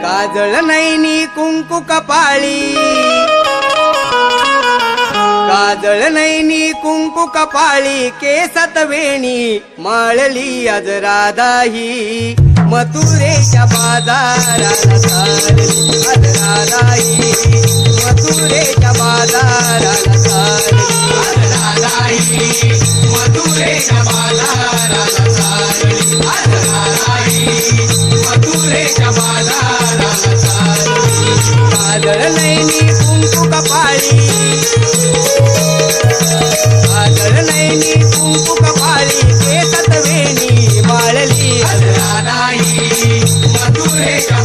काजळ नैनी कुंकू कपाळी, काजळ नैनी कुंकू कपाळी, केसात वेणी माळली आज राधाही, मथुरेच्या बाजाराला चालली आज राधाही, मथुरेच्या बाजाराला चालली आज राधाही, मथुरेच्या बाजाराला चालली आज राधाही, मथुरेच्या बाजाराला चालली. काजळ नैनी कुंकू कपाळी, काजळ नैनी कुंकू कपाळी, केसात वेणी माळली आज राधाही, मथुरेच्या